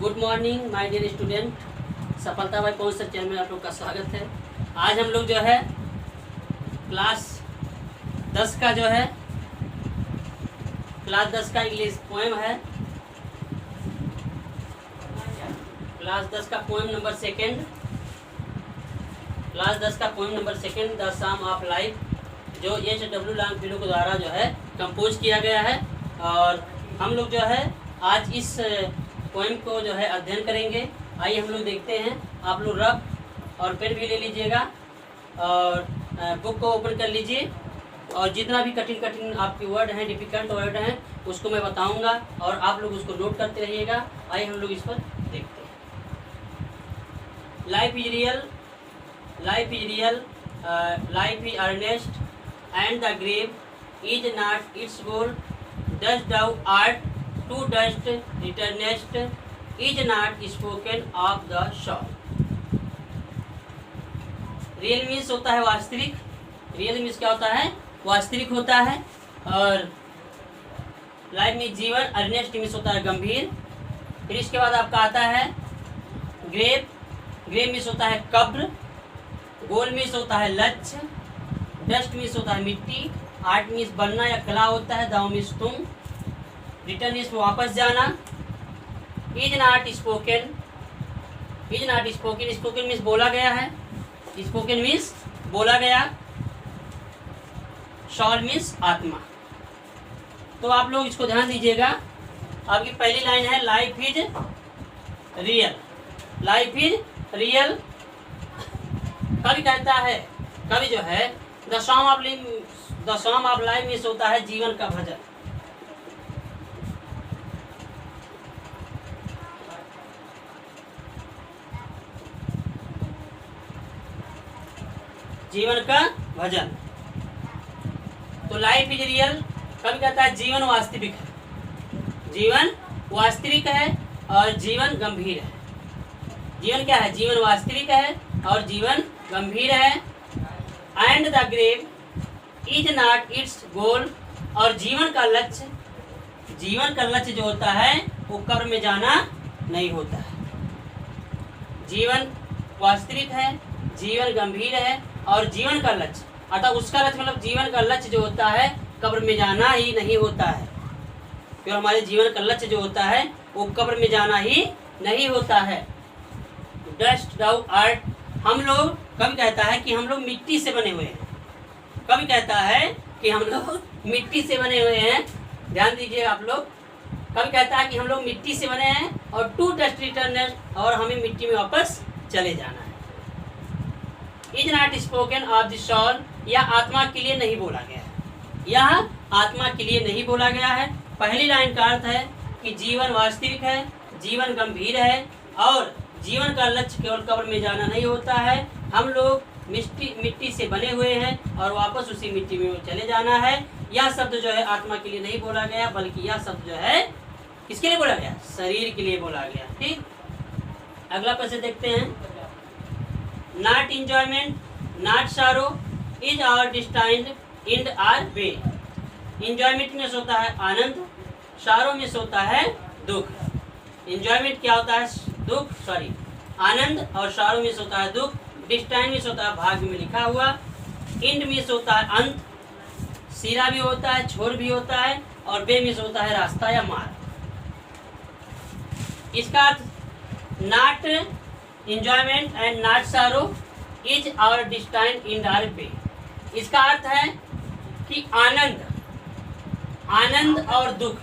Good morning my dear student. सफलता बाई कौन सा चैनल में आप लोग का स्वागत है। आज हम लोग जो है क्लास 10 का जो है क्लास 10 का इंग्लिश पोएम है। क्लास 10 का पोएम नंबर सेकंड, क्लास 10 का poem number second the psalm of life, जो H.W. लॉन्गफेलो के द्वारा जो है कंपोज किया गया है। और हम लोग जो है आज इस पोएम को जो है अध्ययन करेंगे। आइए हम लोग देखते हैं। आप लोग रफ और पेन भी ले लीजिएगा और बुक को ओपन कर लीजिए। और जितना भी कठिन आपके वर्ड हैं, डिफिकल्ट वर्ड हैं, उसको मैं बताऊंगा और आप लोग उसको नोट करते रहिएगा। आइए हम लोग इस पर देखते हैं। Life is real, life is real, life is earnest and the grave is not its goal. Dust thou art to dust returnest is not spoken of the soul. Real means होता है वास्तविक। रियल मीन्स क्या होता है? वास्तविक होता है। और लाइफ में जीवन, अर्नेस्ट मीन्स होता है गंभीर। फिर इसके बाद आपका आता है ग्रेव। ग्रेव मीन्स होता है कब्र। गोल मीन्स होता है लक्ष्य। डस्ट मीन्स होता है मिट्टी। आर्ट मीन्स बनना या कला होता है। दाउ मीन्स तुम। रिटर्न मीन्स वापस जाना। Is not spoken, is not spoken, spoken means बोला गया है। स्पोकन मीन्स बोला गया। शॉल मीन्स आत्मा। तो आप लोग इसको ध्यान दीजिएगा। आपकी पहली लाइन है life is real. Life is real कवि कहता है, कवि जो है the song of life means होता है जीवन का भजन। जीवन का भजन। तो लाइफ इज रियल कभी कहता है जीवन वास्तविक है। जीवन वास्तविक है और जीवन गंभीर है। जीवन क्या है? जीवन वास्तविक है और जीवन गंभीर है। And the grave is not its goal, और जीवन का लक्ष्य, जीवन का लक्ष्य जो होता है वो कब्र में जाना नहीं होता है। जीवन वास्तविक है, जीवन गंभीर है और जीवन का लक्ष्य अर्थात उसका लक्ष्य मतलब जीवन का लक्ष्य जो होता है कब्र में जाना ही नहीं होता है। क्यों? हमारे जीवन का लक्ष्य जो होता है वो कब्र में जाना ही नहीं होता है। डस्ट दाउ आर्ट, हम लोग, कभी कहता है कि हम लोग मिट्टी से बने हुए हैं। कभी कहता है कि हम लोग मिट्टी से बने हुए हैं। ध्यान दीजिए आप लोग। कभी कहता है कि हम लोग मिट्टी से बने हैं और टू डस्ट रिटर्न, और हमें मिट्टी में वापस चले जाना है। Is not spoken of the shawl, यह आत्मा के लिए नहीं बोला गया है। यह आत्मा के लिए नहीं बोला गया है। पहली लाइन का अर्थ है कि जीवन वास्तविक है, जीवन गंभीर है और जीवन का लक्ष्य केवल कब्र में जाना नहीं होता है। हम लोग मिट्टी से बने हुए हैं और वापस उसी मिट्टी में चले जाना है। यह शब्द जो है आत्मा के लिए नहीं बोला गया, बल्कि यह शब्द जो है किसके लिए बोला गया? शरीर के लिए बोला गया। ठीक, अगला प्रश्न देखते हैं। Not enjoyment not sorrow is our destined end or way. Enjoyment में होता है आनंद, सारो में होता है दुख। इंजॉयमेंट क्या होता है? दुख, सॉरी आनंद, और सारो में होता है दुख। डिस्टाइंड में होता है भाग्य में लिखा हुआ। इंड में होता है अंत, सिरा भी होता है, छोर भी होता है, और वे में होता है रास्ता या मार्ग। इसका अर्थ not enjoyment and not sorrow is our destined in our way. इसका अर्थ है कि आनंद, आनंद और दुख,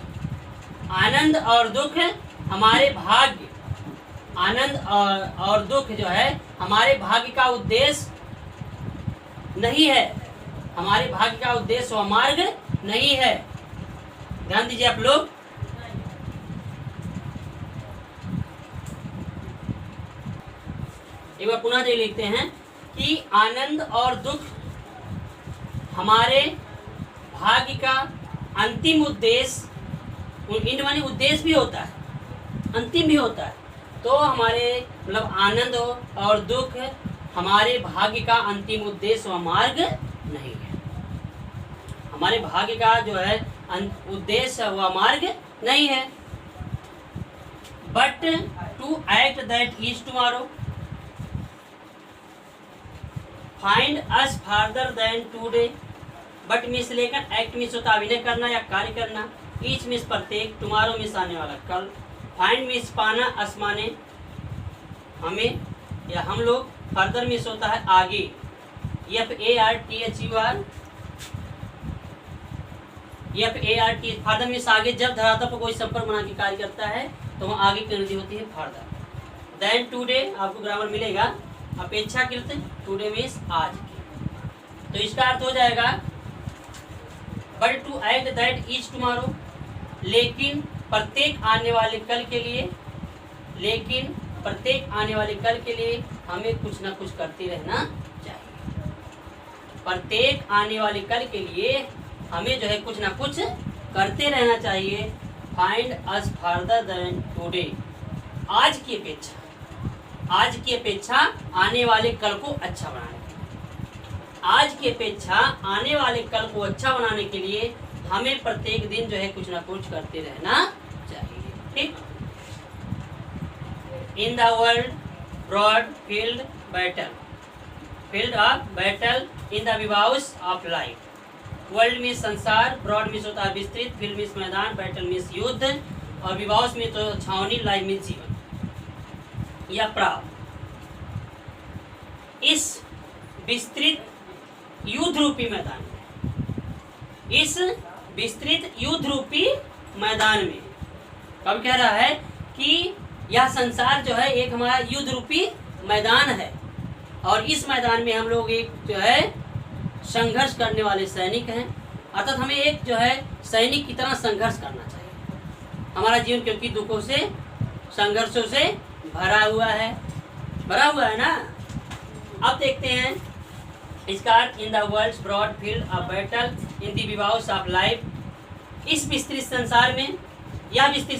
आनंद और दुख हमारे भाग्य, आनंद और दुख जो है हमारे भाग्य का उद्देश्य नहीं है। हमारे भाग्य का उद्देश्य व मार्ग नहीं है। ध्यान दीजिए आप लोग। एक बार पुनः देख लिखते हैं कि आनंद और दुख हमारे भाग्य का अंतिम उद्देश्य, इंड माने उद्देश्य भी होता है, अंतिम भी होता है। तो हमारे मतलब आनंद और दुख हमारे भाग्य का अंतिम उद्देश्य व मार्ग नहीं है। हमारे भाग्य का जो है उद्देश्य व मार्ग नहीं है। But to act that is tomorrow, find us farther than today, but means लेकर एक्ट मिस होता अभिनय करना या कार्य करना, ईच मिस प्रत्येक, टुमारो मिस आने वाला कल, फाइंड मिस पाना, अस माने हमें या हम लोग, फर्दर मिस होता है आगे, FARTHUR, FART फर्दर मिस आगे, जब धरातल पर कोई संपर्क बना के कार्य करता है तो वहाँ आगे की एनर्जी होती है फर्दर। देन टुडे आपको ग्रामर मिलेगा अपेक्षाकृत, टुडे मीन्स आज की, तो इसका अर्थ हो जाएगा but to act that is tomorrow, लेकिन प्रत्येक आने वाले कल के लिए, लेकिन प्रत्येक आने वाले कल के लिए हमें कुछ ना कुछ करते रहना चाहिए। प्रत्येक आने वाले कल के लिए हमें जो है कुछ ना कुछ करते रहना चाहिए। Find us further than today, आज की अपेक्षा, आज की अपेक्षा आने वाले कल को अच्छा बनाने के लिए, आज की अपेक्षा आने वाले कल को अच्छा बनाने के लिए हमें प्रत्येक दिन जो है कुछ ना कुछ करते रहना चाहिए। ठीक। In the world broad field battle, field of battle in the विवाउस ऑफ लाइफ, वर्ल्ड में संसार, ब्रॉड में होता है विस्तृत, फील्ड में मैदान, बैटल में युद्ध, और विवाह में तो छावनी, लाइफ में जीवन या प्राव। इस विस्तृत युद्ध रूपी मैदान में, इस विस्तृत युद्ध रूपी मैदान में कब कह रहा है कि यह संसार जो है एक हमारा युद्ध रूपी मैदान है, और इस मैदान में हम लोग एक जो है संघर्ष करने वाले सैनिक हैं, अर्थात हमें एक जो है सैनिक की तरह संघर्ष करना चाहिए। हमारा जीवन क्योंकि दुखों से, संघर्षों से भरा हुआ है ना। अब देखते हैं इसका अर्थ, in the world's broad field of battle in the विवाउस ऑफ लाइफ, इस विस्तृत संसार में, यह विस्तृत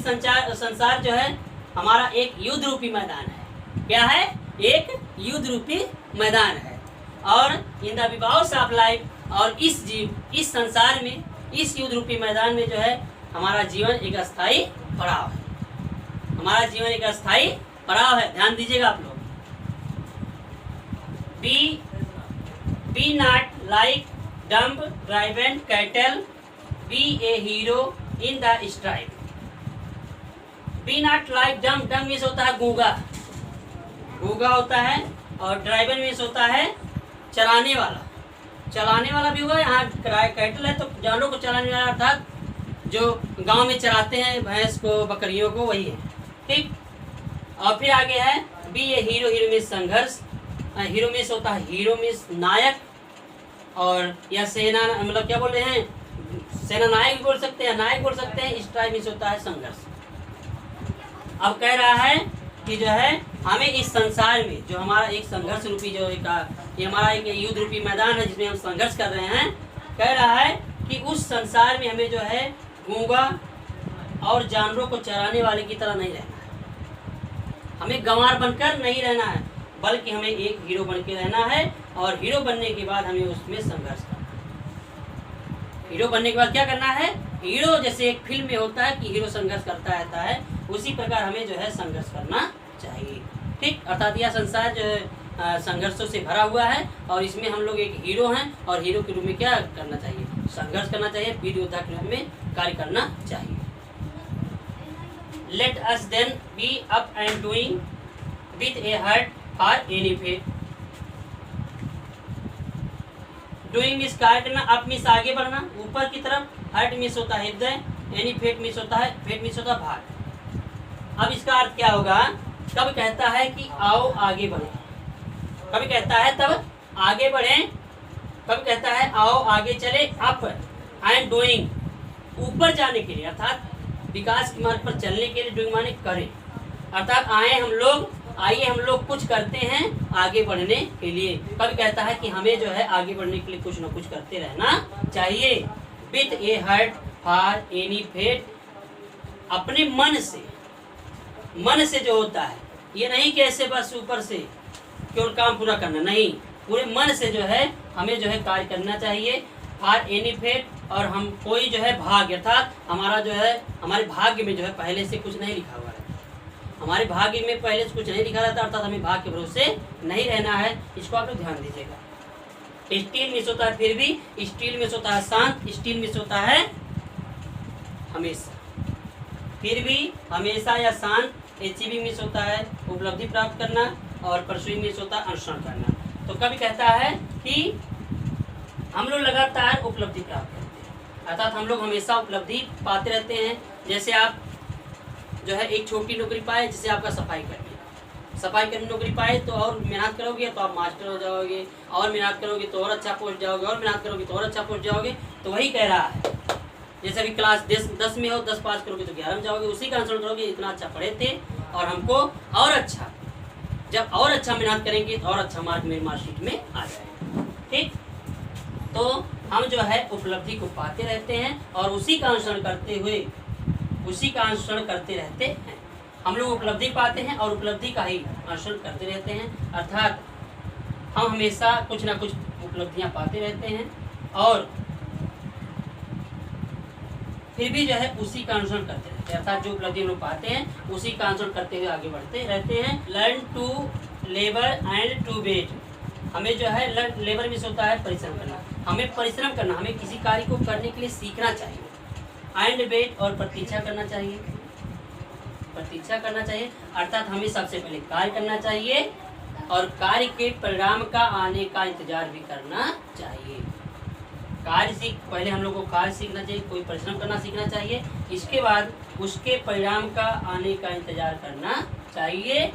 संसार जो है हमारा एक युद्ध रूपी मैदान है। क्या है? एक युद्ध रूपी मैदान है। और इन द विवाउस ऑफ लाइफ, और इस संसार में, इस युद्ध रूपी मैदान में जो है हमारा जीवन एक अस्थायी पड़ाव है, हमारा जीवन एक अस्थायी पड़ाव है। ध्यान दीजिएगा आप लोग। Be not like dumb driven cattle, be a hero in the strike. Be not like dumb, dumb means होता है गूंगा, गूंगा होता है, और ड्राइवन मीन्स होता है चलाने वाला, चलाने वाला भी हुआ। यहाँ कैटल है तो जानवरों को चलाने वाला, अर्थात जो गांव में चराते हैं भैंस को, बकरियों को, वही है। ठीक। और फिर आगे है B a hero, hero means संघर्ष, हीरो मीन्स होता है, हीरो मीन्स नायक, और या सेना, मतलब क्या बोल रहे हैं, सेना नायक भी बोल सकते हैं, नायक बोल सकते हैं। स्ट्राइक मीन्स होता है संघर्ष। अब कह रहा है कि जो है हमें इस संसार में जो हमारा एक संघर्ष रूपी जो एक ये हमारा एक युद्ध रूपी मैदान है जिसमें हम संघर्ष कर रहे हैं, कह रहा है कि उस संसार में हमें जो है गूंगा और जानवरों को चराने वाले की तरह नहीं रहना है, हमें गंवार बनकर नहीं रहना है, बल्कि हमें एक हीरो बन के रहना है। और हीरो बनने के बाद हमें उसमें संघर्ष करना है। हीरो बनने के बाद क्या करना है? हीरो जैसे एक फिल्म में होता है कि हीरो संघर्ष करता रहता है, उसी प्रकार हमें जो है संघर्ष करना चाहिए। ठीक। अर्थात यह संसार जो है संघर्षों से भरा हुआ है, और इसमें हम लोग एक हीरो हैं, और हीरो के रूप में क्या करना चाहिए? संघर्ष करना चाहिए, वीर योद्धा के रूप में कार्य करना चाहिए। Let us then be up and doing with a heart for any fate. Doing means कार्य करना, अप मीन्स आगे बढ़ना, ऊपर की तरफ, हार्ट मीन्स होता है हृदय, एनी फेट मीन्स होता है, फेट मीन्स होता है भाग। अब इसका अर्थ क्या होगा? कब कहता है कि आओ आगे बढ़े, कभी कहता है तब आगे बढ़े, कब कहता है आओ आगे चले, अप एंड डूइंग ऊपर जाने के लिए, अर्थात विकास के मार्ग पर चलने के लिए, डूइंग माने करें, अर्थात आइए हम लोग कुछ करते हैं आगे बढ़ने के लिए। कब कहता है कि हमें जो है आगे बढ़ने के लिए कुछ न कुछ करते रहना चाहिए। With a heart for any fate, अपने मन से जो होता है, ये नहीं कि ऐसे बस ऊपर से केवल काम पूरा करना, नहीं, पूरे मन से जो है हमें जो है कार्य करना चाहिए। फॉर एनी फेट, और हम कोई जो है भाग्य, अर्थात हमारा जो है हमारे भाग्य में जो है पहले से कुछ नहीं लिखा हुआ है, हमारे भाग्य में पहले से कुछ नहीं लिखा रहता, अर्थात हमें भाग्य के भरोसे नहीं रहना है। इसको आप लोग ध्यान दीजिएगा। स्टील मिस होता है फिर भी, स्टील मिस होता है शांत, स्टील मिस होता है हमेशा, फिर भी, हमेशा या शांत, अचीविंग मिस होता है उपलब्धि प्राप्त करना, और परसुइंग मिस होता है अनुसरण करना। तो कवि कहता है कि हम लोग लगातार उपलब्धि प्राप्त करते हैं, अर्थात हम लोग हमेशा उपलब्धि पाते रहते हैं। जैसे आप जो है एक छोटी नौकरी पाए, जिसे आपका सफाई करनी नौकरी पाए, तो और मेहनत करोगे तो आप मास्टर हो जाओगे, और मेहनत करोगे तो और अच्छा पोस्ट जाओगे, और मेहनत करोगे तो और अच्छा पोस्ट जाओगे। तो वही कह रहा है, जैसे अभी क्लास 10 में हो, 10 पास करोगे तो 11 में जाओगे, उसी का अनुसरण करोगे। इतना अच्छा पढ़े थे और हमको और अच्छा, जब और अच्छा मेहनत करेंगे तो और अच्छा मार्क मेरी मार्कशीट में आ जाएगा। ठीक, तो हम जो है उपलब्धि को पाते रहते हैं और उसी का अनुसरण करते रहते हैं। हम लोग उपलब्धि पाते हैं और उपलब्धि का ही अनुसरण करते रहते हैं, अर्थात हम हमेशा कुछ ना कुछ उपलब्धियां पाते रहते हैं और फिर भी जो है उसी का अनुसरण करते रहते हैं, अर्थात जो उपलब्धि हम लोग पाते हैं उसी का अनुसरण करते हुए आगे बढ़ते रहते हैं। Learn to labour and to wait, हमें जो है लेबर मिस होता है परिश्रम करना, हमें परिश्रम करना, हमें किसी कार्य को करने के लिए सीखना चाहिए। एंड वेट, और प्रतीक्षा करना चाहिए, अर्थात हमें सबसे पहले कार्य करना चाहिए और कार्य के परिणाम का आने का इंतजार भी करना चाहिए। पहले हम लोग को कार्य सीखना चाहिए, कोई परिश्रम करना सीखना चाहिए, इसके बाद उसके परिणाम का आने का इंतजार करना चाहिए।